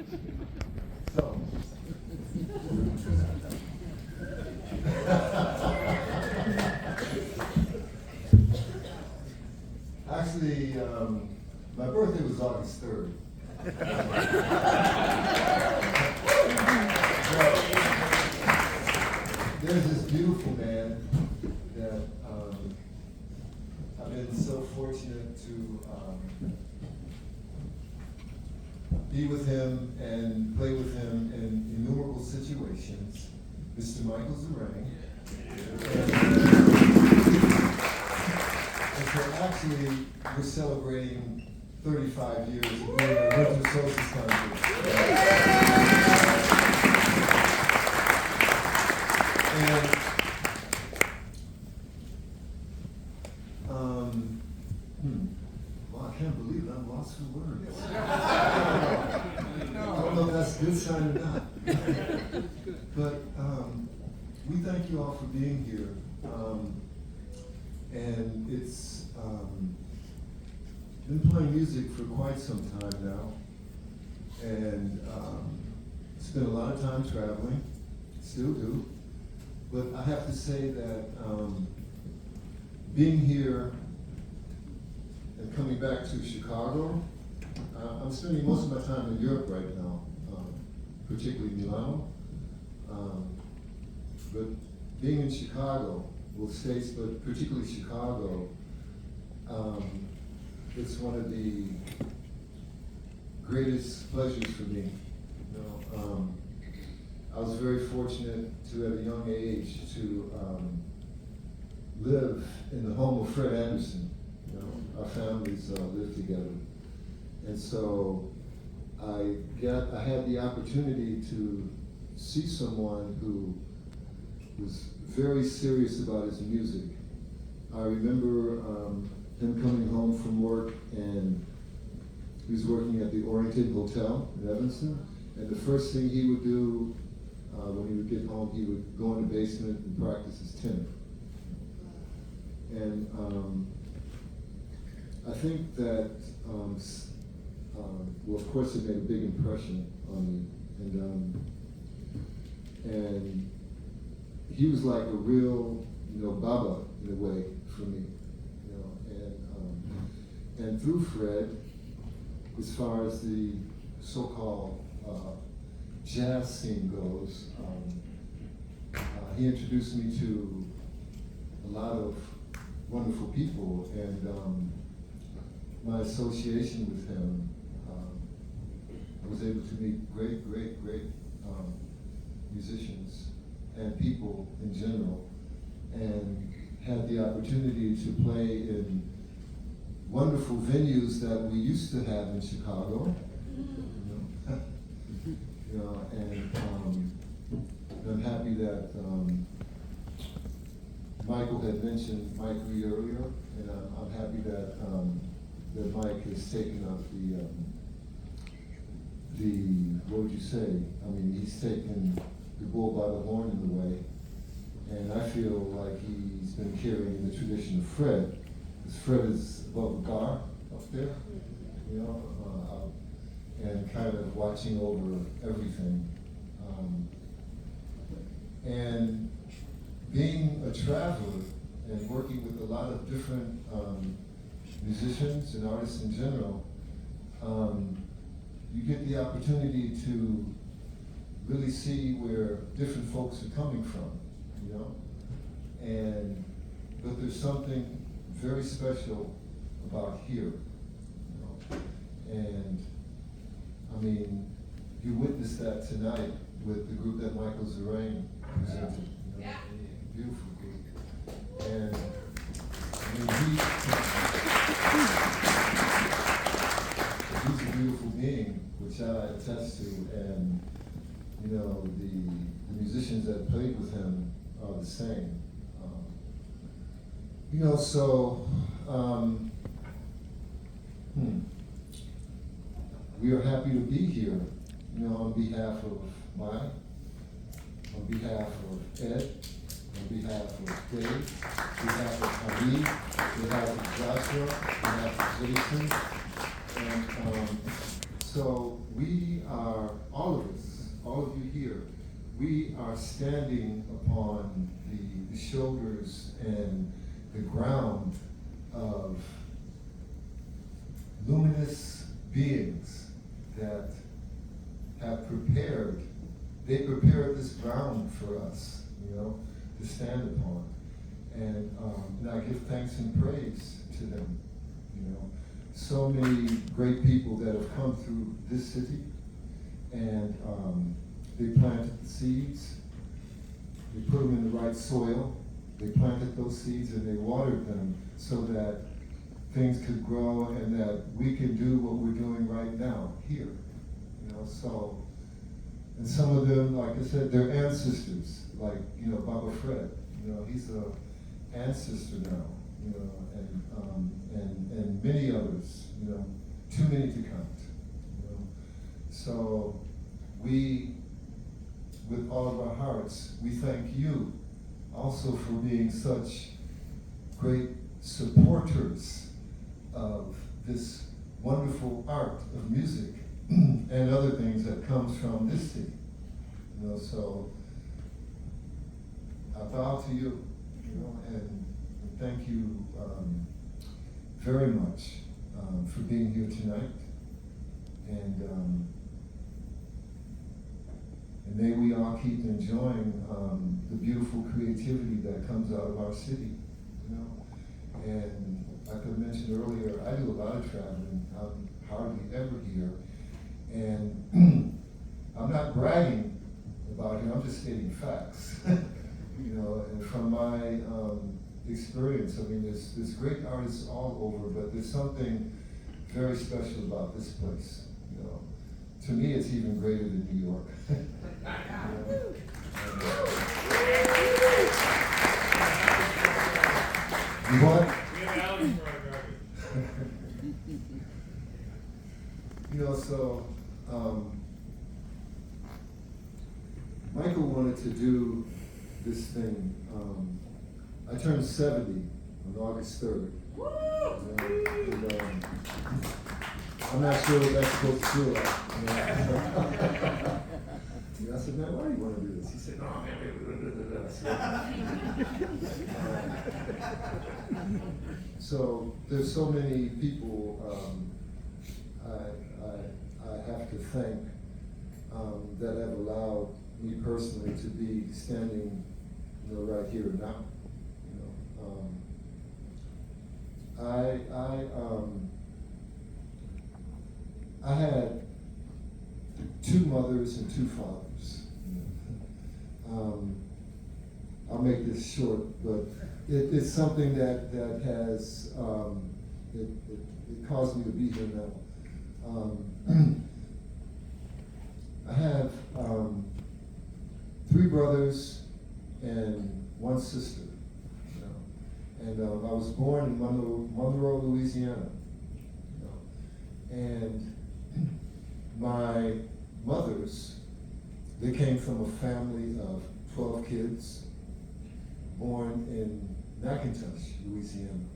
So. Actually, my birthday was August 3rd. There's this beautiful man that I've been so fortunate to be with him and play with him in innumerable situations, Mr. Michael Zerang. And so actually, we're celebrating 35 years of doing our Winter Solstice Concerts. And well, I can't believe I'm lost for words. I don't know if that's a good sign or not. But we thank you all for being here. And it's been playing music for quite some time now. And spent a lot of time traveling, still do. But I have to say that being here and coming back to Chicago, I'm spending most of my time in Europe right now, particularly Milano. But being in Chicago, well, States, but particularly Chicago, it's one of the greatest pleasures for me. You know, I was very fortunate to, at a young age, to live in the home of Fred Anderson. You know, our families lived together, and so I had the opportunity to see someone who was very serious about his music. I remember him coming home from work, and he was working at the Orrington Hotel in Evanston, and the first thing he would do when he would get home, he would go in the basement and practice his tenor. And I think that, well, of course, it made a big impression on me. And he was like a real, you know, Baba in a way for me, you know. And through Fred, as far as the so-called jazz scene goes, he introduced me to a lot of wonderful people, and my association with him, I was able to meet great musicians and people in general, and had the opportunity to play in wonderful venues that we used to have in Chicago. You know, and I'm happy that Michael had mentioned Mike Lee earlier, and I'm happy that that Mike has taken up the what would you say? I mean, he's taken the bull by the horn in a way, and I feel like he's been carrying the tradition of Fred, because Fred is above the bar up there, you know. And kind of watching over everything. And being a traveler and working with a lot of different musicians and artists in general, you get the opportunity to really see where different folks are coming from, you know? But there's something very special about here, you know? And I mean, you witnessed that tonight with the group that Michael Zerang presented. You know? Beautiful group. And I mean, he's a beautiful being, which I attest to. And you know, the musicians that played with him are the same. You know, so. We are happy to be here, you know, on behalf of Mai, on behalf of Ed, on behalf of Dave, on behalf of Hamid, on behalf of Joshua, on behalf of Jason. And so we are we are standing upon the shoulders and the ground of luminous beings that have prepared, they prepared this ground for us, to stand upon. And I give thanks and praise to them, So many great people that have come through this city, and they planted the seeds, they put them in the right soil, they planted those seeds and they watered them so that things could grow and that we can do what we're doing right now here. So, and some of them, like I said, they're ancestors, like, Baba Fred, he's an ancestor now, and many others, too many to count, So we, with all of our hearts, we thank you also for being such great supporters of this wonderful art of music and other things that comes from this city. So I bow to you, and thank you very much for being here tonight. And may we all keep enjoying the beautiful creativity that comes out of our city, And like I mentioned earlier, I do a lot of traveling. I'm hardly ever here. And I'm not bragging about it, I'm just stating facts. And from my experience, there's great artists all over, but there's something very special about this place. To me, it's even greater than New York. You what? We have Alex for our garbage. So Michael wanted to do this thing. I turned 70 on August 3rd. I'm not sure what that's supposed to feel like. I said, man, why do you want to do this? He said, no, man, so there's so many people I have to thank that have allowed me personally to be standing, right here now. I had two mothers and two fathers. I'll make this short, but it's something that has it caused me to be here now. I have three brothers and one sister. And I was born in Monroe, Louisiana. And my mothers, they came from a family of 12 kids born in McIntosh, Louisiana.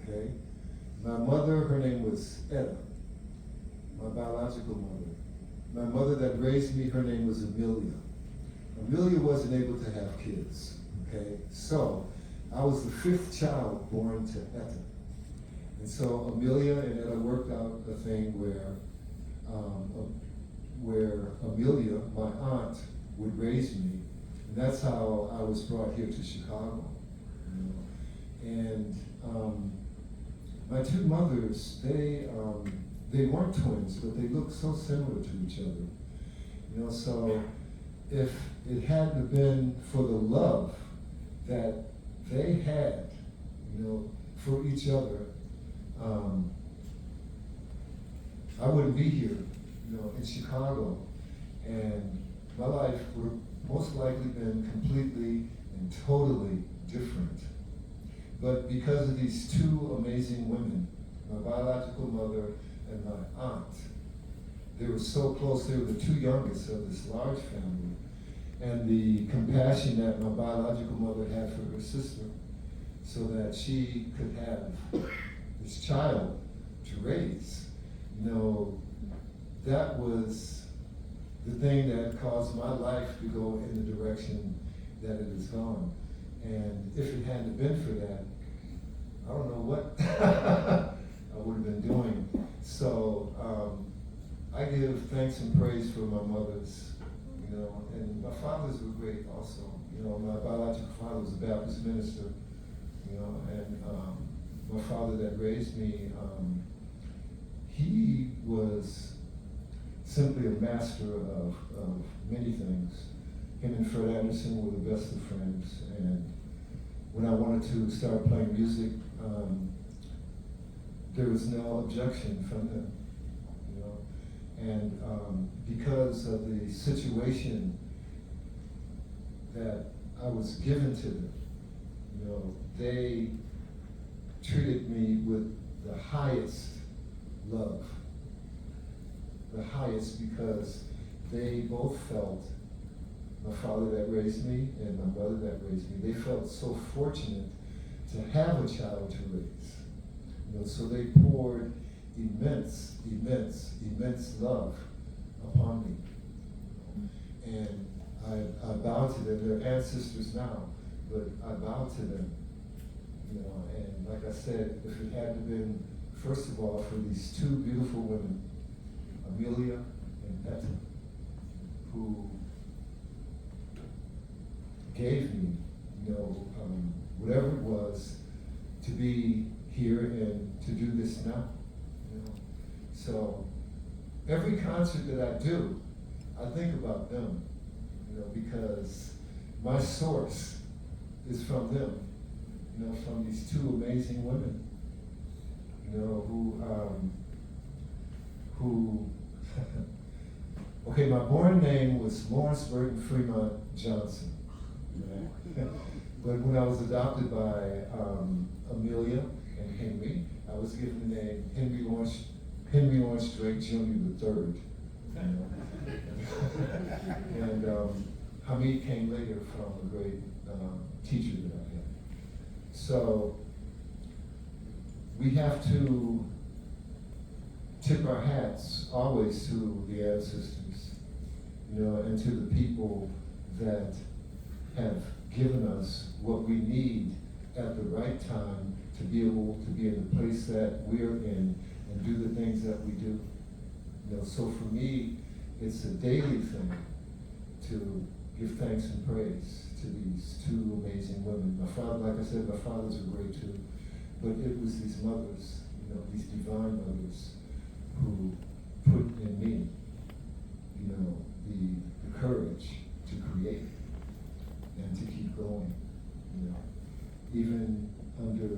Okay? My mother, her name was Etta, my biological mother. My mother that raised me, her name was Amelia. Amelia wasn't able to have kids. Okay? So I was the fifth child born to Etta. And so Amelia and Etta worked out a thing where Amelia, my aunt, would raise me. And that's how I was brought here to Chicago. And my two mothers, they weren't twins, but they looked so similar to each other. So if it hadn't been for the love that they had, for each other, I wouldn't be here, in Chicago, and my life would have most likely been completely and totally different. But because of these two amazing women, my biological mother and my aunt, they were so close. They were the two youngest of this large family, and the compassion that my biological mother had for her sister, so that she could have this child to raise. That was the thing that caused my life to go in the direction that it has gone. And if it hadn't been for that, I don't know what I would have been doing. So I give thanks and praise for my mothers, you know, and my fathers were great also. You know, my biological father was a Baptist minister, you know, and my father that raised me, he was simply a master of many things. Him and Fred Anderson were the best of friends, and when I wanted to start playing music, there was no objection from them, you know. And because of the situation that I was given to them, you know, they treated me with the highest love. The highest, because they both felt, my father that raised me and my mother that raised me, they felt so fortunate to have a child to raise. You know, so they poured immense, immense, immense love upon me. And I bow to them. They're ancestors now, but I bow to them. You know, and like I said, if it hadn't been, first of all, for these two beautiful women, Amelia and Etta, who gave me, you know, whatever it was to be here and to do this now. You know? So every concert that I do, I think about them, you know, because my source is from them, you know, from these two amazing women, you know, who okay, my born name was Lawrence Burton Fremont Johnson. Right? But when I was adopted by Amelia and Henry, I was given the name Henry Lawrence Drake Jr. III. You know? And Hamid came later from a great teacher that I had. So we have to tip our hats always to the ancestors, you know, and to the people that have given us what we need at the right time to be able to be in the place that we're in and do the things that we do. You know, so for me, it's a daily thing to give thanks and praise to these two amazing women. My father, like I said, my fathers were great too, but it was these mothers, you know, these divine mothers who put in me, you know, the courage to create and to keep going, you know, even under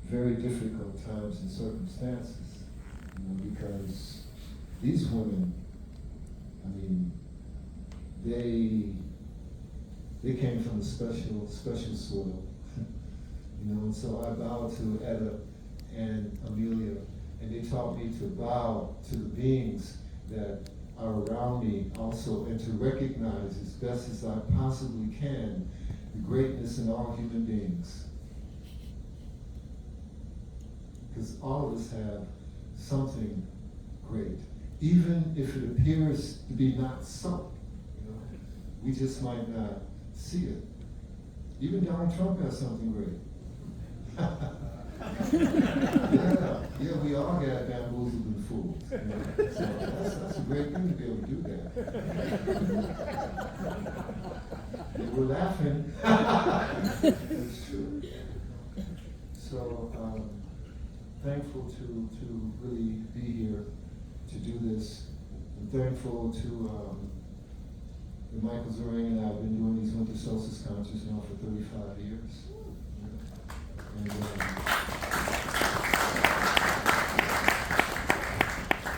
very difficult times and circumstances, you know, because these women, I mean, they came from a special soil, you know, and so I bow to Etta and Amelia, and they taught me to bow to the beings that are around me also, and to recognize as best as I possibly can the greatness in all human beings. Because all of us have something great, even if it appears to be not so. You know, we just might not see it. Even Donald Trump has something great. Yeah, we all got bamboozled and fooled. You know? So that's a great thing to be able to do that. We're laughing. It's true. So thankful to really be here to do this. I'm thankful to Michael Zerang and I have been doing these Winter Solstice concerts now for 35 years. And,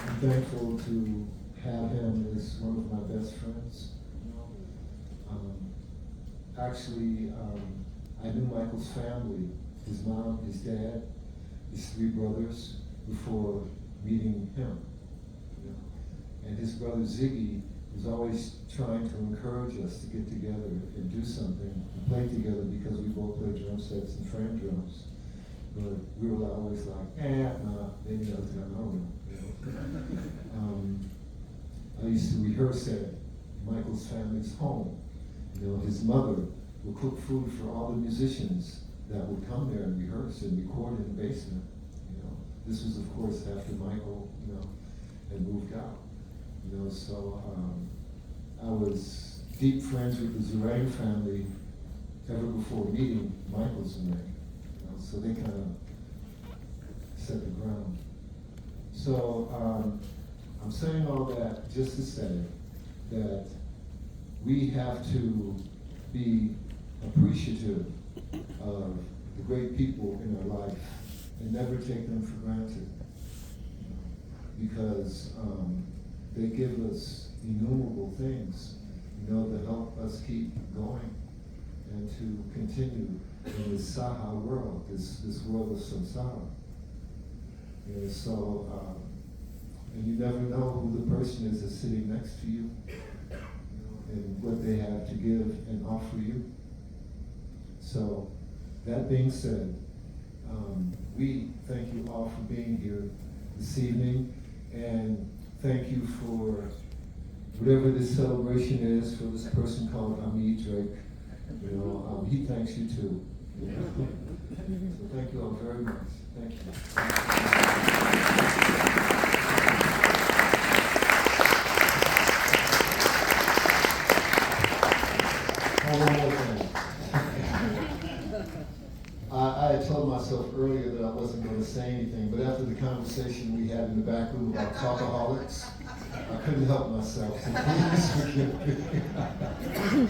I'm thankful to have him as one of my best friends. You know? Actually, I knew Michael's family, his mom, his dad, his three brothers, before meeting him. You know? And his brother Ziggy was always trying to encourage us to get together and do something, and play together, because we both played drum sets and frame drums. But we were always like, nah, maybe another time, I don't know. You know? I used to rehearse at Michael's family's home. You know, his mother would cook food for all the musicians that would come there and rehearse and record in the basement. You know, this was of course after Michael, you know, had moved out. You know, so I was deep friends with the Zerang family ever before meeting Michael Zerang. You know, so they kind of set the ground. So I'm saying all that just to say that we have to be appreciative of the great people in our life and never take them for granted, because they give us innumerable things, you know, to help us keep going and to continue in this Saha world, this world of samsara. You know, so, and you never know who the person is that's sitting next to you, and what they have to give and offer you. So, that being said, we thank you all for being here this evening, and thank you for whatever this celebration is for this person called Hamid Drake. You know, he thanks you too. You know? So thank you all very much. Thank you. One more thing. I had told myself earlier that I wasn't going to say anything, but after the conversation we had in the back room about talkaholics, I couldn't help myself, so please forgive me.